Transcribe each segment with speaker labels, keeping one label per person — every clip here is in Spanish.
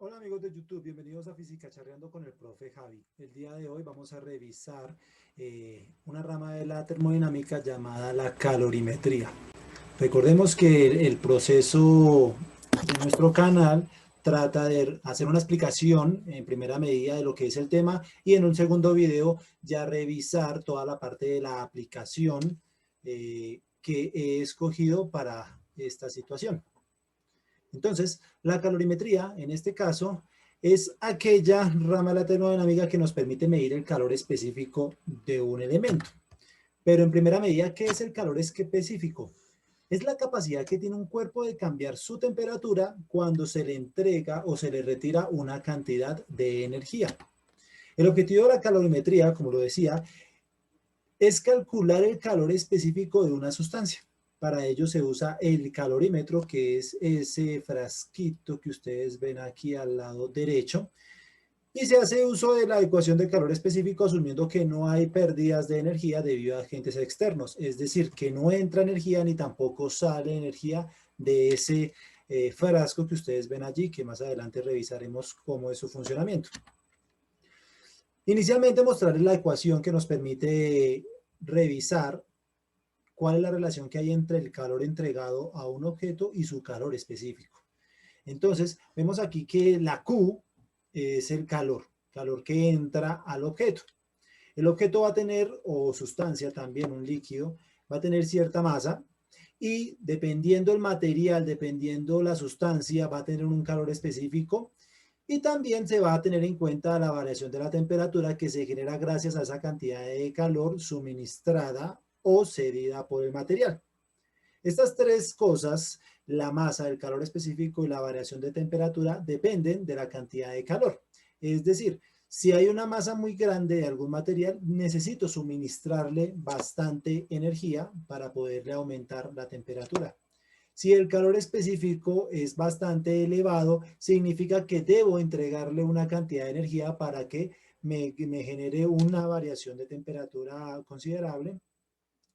Speaker 1: Hola amigos de YouTube, bienvenidos a Física Charreando con el profe Javi. El día de hoy vamos a revisar una rama de la termodinámica llamada la calorimetría. Recordemos que el proceso de nuestro canal trata de hacer una explicación en primera medida de lo que es el tema y en un segundo video ya revisar toda la parte de la aplicación que he escogido para esta situación. Entonces, la calorimetría, en este caso, es aquella rama de la termodinámica que nos permite medir el calor específico de un elemento. Pero en primera medida, ¿qué es el calor específico? Es la capacidad que tiene un cuerpo de cambiar su temperatura cuando se le entrega o se le retira una cantidad de energía. El objetivo de la calorimetría, como lo decía, es calcular el calor específico de una sustancia. Para ello se usa el calorímetro, que es ese frasquito que ustedes ven aquí al lado derecho, y se hace uso de la ecuación de calor específico asumiendo que no hay pérdidas de energía debido a agentes externos, es decir, que no entra energía ni tampoco sale energía de ese frasco que ustedes ven allí, que más adelante revisaremos cómo es su funcionamiento. Inicialmente mostrarles la ecuación que nos permite revisar cuál es la relación que hay entre el calor entregado a un objeto y su calor específico. Entonces, vemos aquí que la Q es el calor que entra al objeto. El objeto va a tener, o sustancia también, un líquido, va a tener cierta masa y dependiendo el material, dependiendo la sustancia, va a tener un calor específico. Y también se va a tener en cuenta la variación de la temperatura que se genera gracias a esa cantidad de calor suministrada o cedida por el material. Estas tres cosas, la masa, el calor específico y la variación de temperatura, dependen de la cantidad de calor. Es decir, si hay una masa muy grande de algún material, necesito suministrarle bastante energía para poderle aumentar la temperatura. Si el calor específico es bastante elevado, significa que debo entregarle una cantidad de energía para que me genere una variación de temperatura considerable.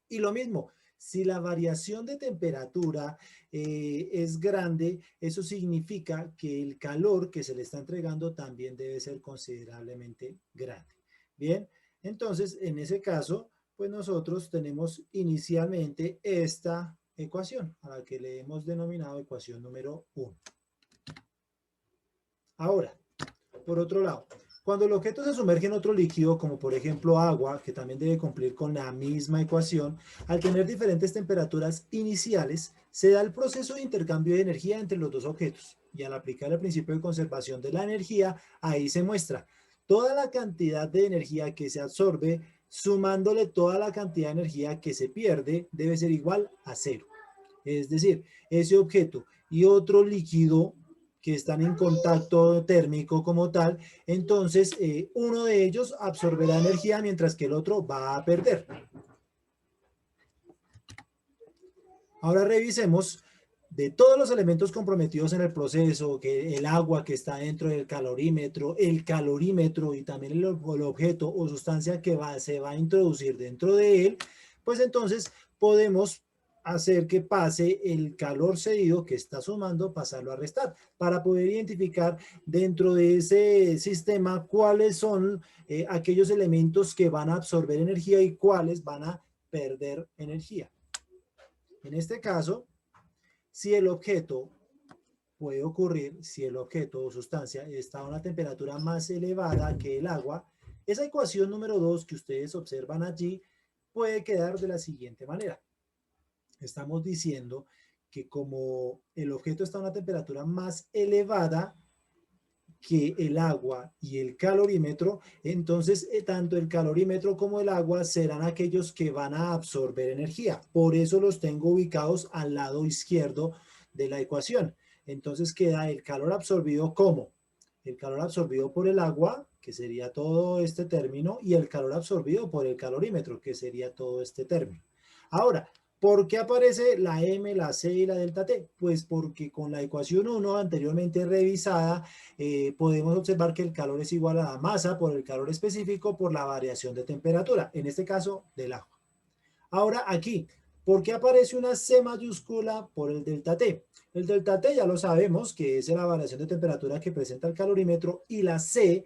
Speaker 1: Y lo mismo, si la variación de temperatura es grande, eso significa que el calor que se le está entregando también debe ser considerablemente grande. Bien, entonces en ese caso, pues nosotros tenemos inicialmente esta ecuación, a la que le hemos denominado ecuación número 1. Ahora, por otro lado, cuando el objeto se sumerge en otro líquido, como por ejemplo agua, que también debe cumplir con la misma ecuación, al tener diferentes temperaturas iniciales, se da el proceso de intercambio de energía entre los dos objetos. Y al aplicar el principio de conservación de la energía, ahí se muestra toda la cantidad de energía que se absorbe, sumándole toda la cantidad de energía que se pierde, debe ser igual a cero. Es decir, ese objeto y otro líquido que están en contacto térmico como tal, entonces uno de ellos absorberá energía mientras que el otro va a perder. Ahora revisemos de todos los elementos comprometidos en el proceso, que el agua que está dentro del calorímetro y también el objeto o sustancia que se va a introducir dentro de él, pues entonces podemos hacer que pase el calor cedido que está sumando, pasarlo a restar, para poder identificar dentro de ese sistema cuáles son aquellos elementos que van a absorber energía y cuáles van a perder energía. En este caso, si el objeto puede ocurrir, si el objeto o sustancia está a una temperatura más elevada que el agua, esa ecuación número 2 que ustedes observan allí puede quedar de la siguiente manera. Estamos diciendo que como el objeto está a una temperatura más elevada que el agua y el calorímetro, entonces tanto el calorímetro como el agua serán aquellos que van a absorber energía. Por eso los tengo ubicados al lado izquierdo de la ecuación. Entonces queda el calor absorbido como el calor absorbido por el agua, que sería todo este término, y el calor absorbido por el calorímetro, que sería todo este término. Ahora, ¿por qué aparece la M, la C y la delta T? Pues porque con la ecuación 1 anteriormente revisada, podemos observar que el calor es igual a la masa por el calor específico por la variación de temperatura, en este caso del agua. Ahora aquí, ¿Por qué aparece una C mayúscula por el delta T? El delta T ya lo sabemos que es la variación de temperatura que presenta el calorímetro y la C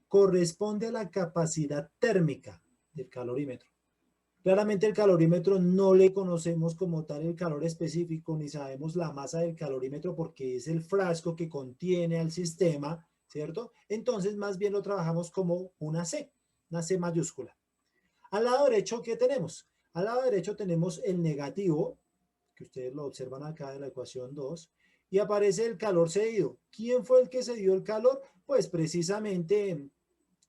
Speaker 1: corresponde a la capacidad térmica del calorímetro. Claramente el calorímetro no le conocemos como tal el calor específico ni sabemos la masa del calorímetro porque es el frasco que contiene al sistema, ¿cierto? Entonces más bien lo trabajamos como una C mayúscula. Al lado derecho, ¿qué tenemos? Al lado derecho tenemos el negativo, que ustedes lo observan acá en la ecuación 2, y aparece el calor cedido. ¿Quién fue el que cedió el calor? Pues precisamente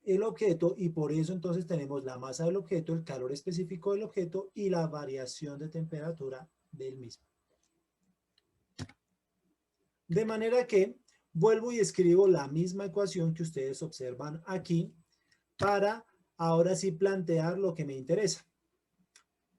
Speaker 1: el objeto, y por eso entonces tenemos la masa del objeto, el calor específico del objeto y la variación de temperatura del mismo. De manera que vuelvo y escribo la misma ecuación que ustedes observan aquí para ahora sí plantear lo que me interesa.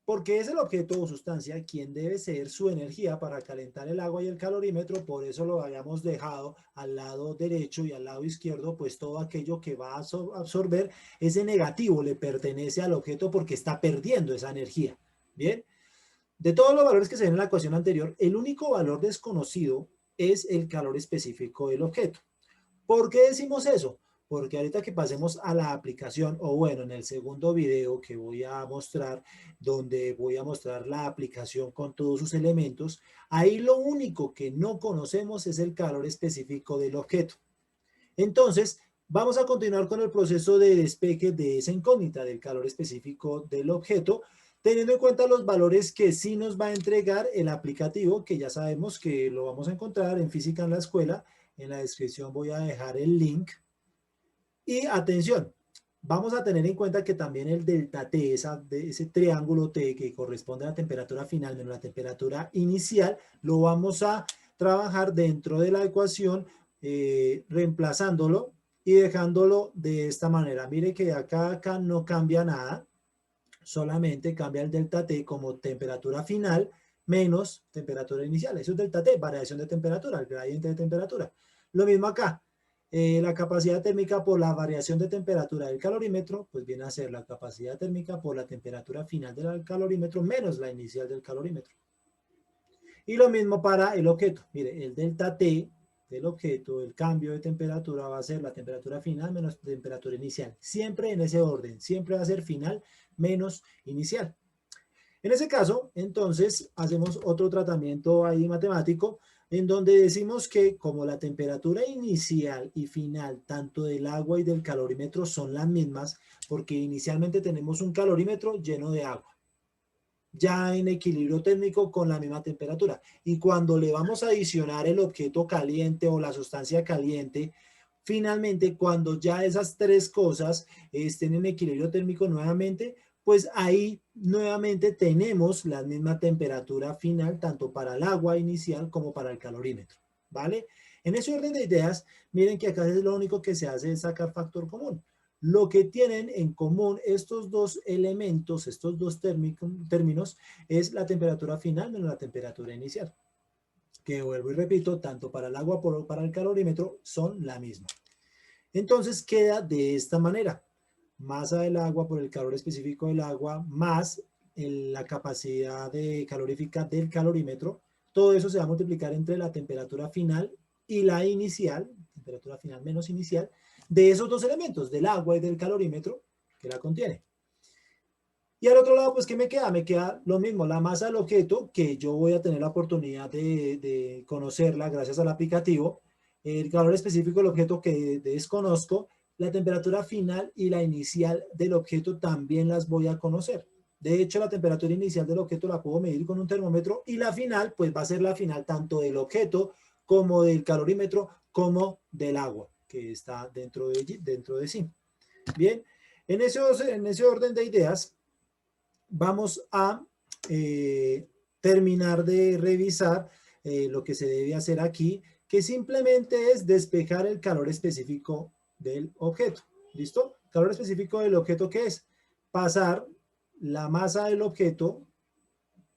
Speaker 1: Porque es el objeto o sustancia quien debe ser su energía para calentar el agua y el calorímetro, por eso lo habíamos dejado al lado derecho y al lado izquierdo, pues todo aquello que va a absorber ese negativo le pertenece al objeto porque está perdiendo esa energía. Bien, de todos los valores que se ven en la ecuación anterior, el único valor desconocido es el calor específico del objeto. ¿Por qué decimos eso? Porque ahorita que pasemos a la aplicación, o bueno, en el segundo video que voy a mostrar, donde voy a mostrar la aplicación con todos sus elementos, ahí lo único que no conocemos es el calor específico del objeto. Entonces, vamos a continuar con el proceso de despeje de esa incógnita del calor específico del objeto, teniendo en cuenta los valores que sí nos va a entregar el aplicativo, que ya sabemos que lo vamos a encontrar en Física en la Escuela. En la descripción voy a dejar el link. Y atención, vamos a tener en cuenta que también el delta T, ese triángulo T que corresponde a la temperatura final menos la temperatura inicial, lo vamos a trabajar dentro de la ecuación reemplazándolo y dejándolo de esta manera. Mire que acá no cambia nada, solamente cambia el delta T como temperatura final menos temperatura inicial. Eso es delta T, variación de temperatura, el gradiente de temperatura. Lo mismo acá. La capacidad térmica por la variación de temperatura del calorímetro, pues viene a ser la capacidad térmica por la temperatura final del calorímetro menos la inicial del calorímetro. Y lo mismo para el objeto. Mire, el delta T del objeto, el cambio de temperatura va a ser la temperatura final menos temperatura inicial. Siempre en ese orden, siempre va a ser final menos inicial. En ese caso, entonces, hacemos otro tratamiento ahí matemático en donde decimos que como la temperatura inicial y final tanto del agua y del calorímetro son las mismas, porque inicialmente tenemos un calorímetro lleno de agua, ya en equilibrio térmico con la misma temperatura. Y cuando le vamos a adicionar el objeto caliente o la sustancia caliente, finalmente cuando ya esas tres cosas estén en equilibrio térmico nuevamente, pues ahí nuevamente tenemos la misma temperatura final tanto para el agua inicial como para el calorímetro, ¿vale? En ese orden de ideas, miren que acá es lo único que se hace es sacar factor común. Lo que tienen en común estos dos elementos, estos dos términos, es la temperatura final menos la temperatura inicial. Que vuelvo y repito, tanto para el agua como para el calorímetro son la misma. Entonces queda de esta manera. Masa del agua por el calor específico del agua más la capacidad calorífica del calorímetro. Todo eso se va a multiplicar entre la temperatura final y la inicial, temperatura final menos inicial, de esos dos elementos, del agua y del calorímetro que la contiene. Y al otro lado, pues, ¿qué me queda? Me queda lo mismo, la masa del objeto, que yo voy a tener la oportunidad de conocerla gracias al aplicativo, el calor específico del objeto que desconozco, la temperatura final y la inicial del objeto también las voy a conocer. De hecho, la temperatura inicial del objeto la puedo medir con un termómetro y la final, pues va a ser la final tanto del objeto como del calorímetro como del agua que está dentro de sí. Bien, en ese orden de ideas, vamos a terminar de revisar lo que se debe hacer aquí, que simplemente es despejar el calor específico del objeto. ¿Listo? Calor específico del objeto, ¿qué es? Pasar la masa del objeto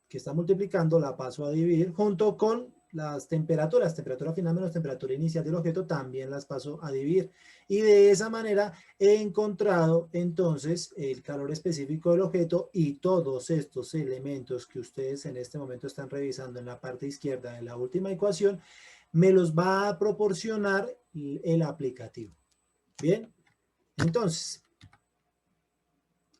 Speaker 1: que está multiplicando, la paso a dividir junto con las temperaturas, temperatura final menos temperatura inicial del objeto, también las paso a dividir. Y de esa manera he encontrado entonces el calor específico del objeto y todos estos elementos que ustedes en este momento están revisando en la parte izquierda de la última ecuación, me los va a proporcionar el aplicativo. Bien, entonces,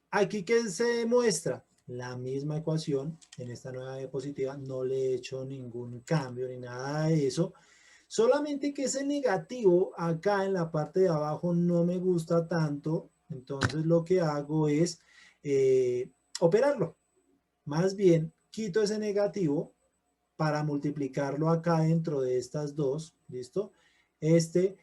Speaker 1: aquí que se demuestra la misma ecuación en esta nueva diapositiva, no le he hecho ningún cambio ni nada de eso, solamente que ese negativo acá en la parte de abajo no me gusta tanto, entonces lo que hago es operarlo. Más bien, quito ese negativo para multiplicarlo acá dentro de estas dos, ¿listo? Este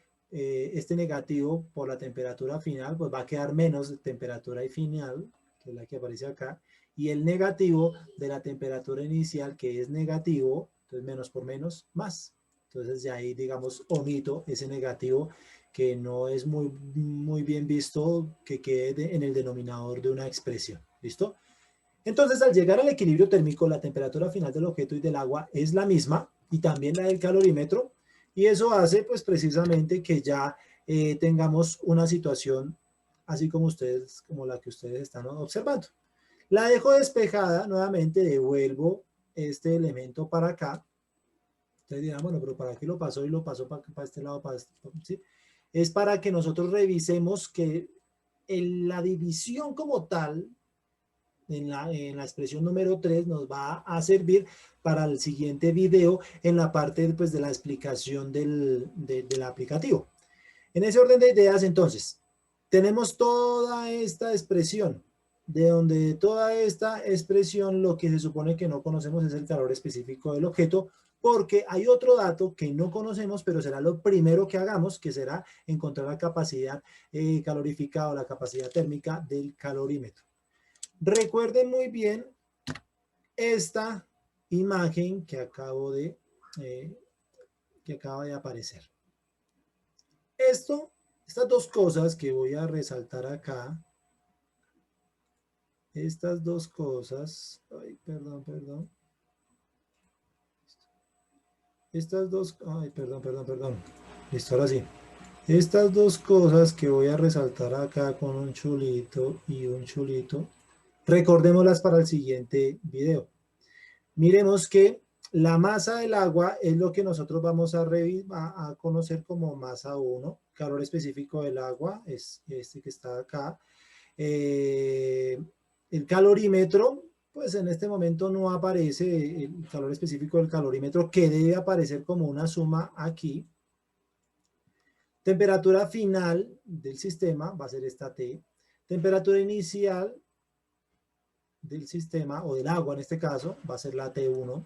Speaker 1: negativo por la temperatura final, pues va a quedar menos de temperatura final, que es la que aparece acá, y el negativo de la temperatura inicial, que es negativo, entonces menos por menos, más. Entonces de ahí, digamos, omito ese negativo que no es muy bien visto que quede en el denominador de una expresión, ¿listo? Entonces, al llegar al equilibrio térmico, la temperatura final del objeto y del agua es la misma y también la del calorímetro, y eso hace pues precisamente que ya tengamos una situación así como ustedes, como la que ustedes están observando. La dejo despejada, nuevamente devuelvo este elemento para acá. Ustedes dirán, bueno, pero ¿para qué lo pasó y lo pasó para este lado? ¿Sí? Es para que nosotros revisemos que la división como tal en la expresión número 3 nos va a servir para el siguiente video en la parte pues, de la explicación del aplicativo. En ese orden de ideas, entonces, tenemos toda esta expresión, de donde toda esta expresión lo que se supone que no conocemos es el calor específico del objeto, porque hay otro dato que no conocemos, pero será lo primero que hagamos, que será encontrar la capacidad calorífica o la capacidad térmica del calorímetro. Recuerden muy bien esta imagen que acaba de aparecer. Estas dos cosas que voy a resaltar acá, estas dos cosas, ay, perdón. Estas dos, ay, perdón. Listo, ahora sí. Estas dos cosas que voy a resaltar acá con un chulito y un chulito, recordémoslas para el siguiente video. Miremos que la masa del agua es lo que nosotros vamos a conocer como masa 1. Calor específico del agua es este que está acá. El calorímetro, pues en este momento no aparece el calor específico del calorímetro, que debe aparecer como una suma aquí. Temperatura final del sistema va a ser esta T. Temperatura inicial del sistema, o del agua en este caso, va a ser la T1.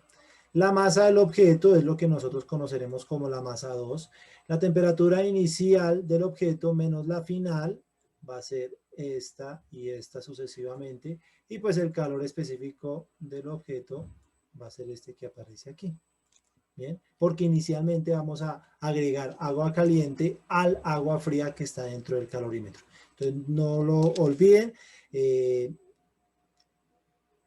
Speaker 1: La masa del objeto es lo que nosotros conoceremos como la masa 2. La temperatura inicial del objeto menos la final va a ser esta y esta sucesivamente. Y pues el calor específico del objeto va a ser este que aparece aquí. Bien, porque inicialmente vamos a agregar agua caliente al agua fría que está dentro del calorímetro. Entonces no lo olviden.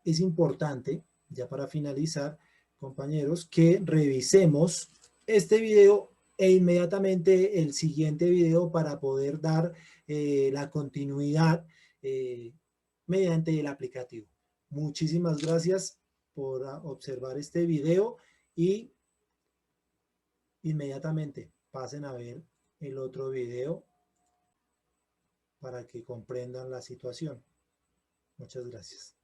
Speaker 1: Es importante, ya para finalizar, compañeros, que revisemos este video e inmediatamente el siguiente video para poder dar la continuidad mediante el aplicativo. Muchísimas gracias por observar este video y inmediatamente pasen a ver el otro video para que comprendan la situación. Muchas gracias.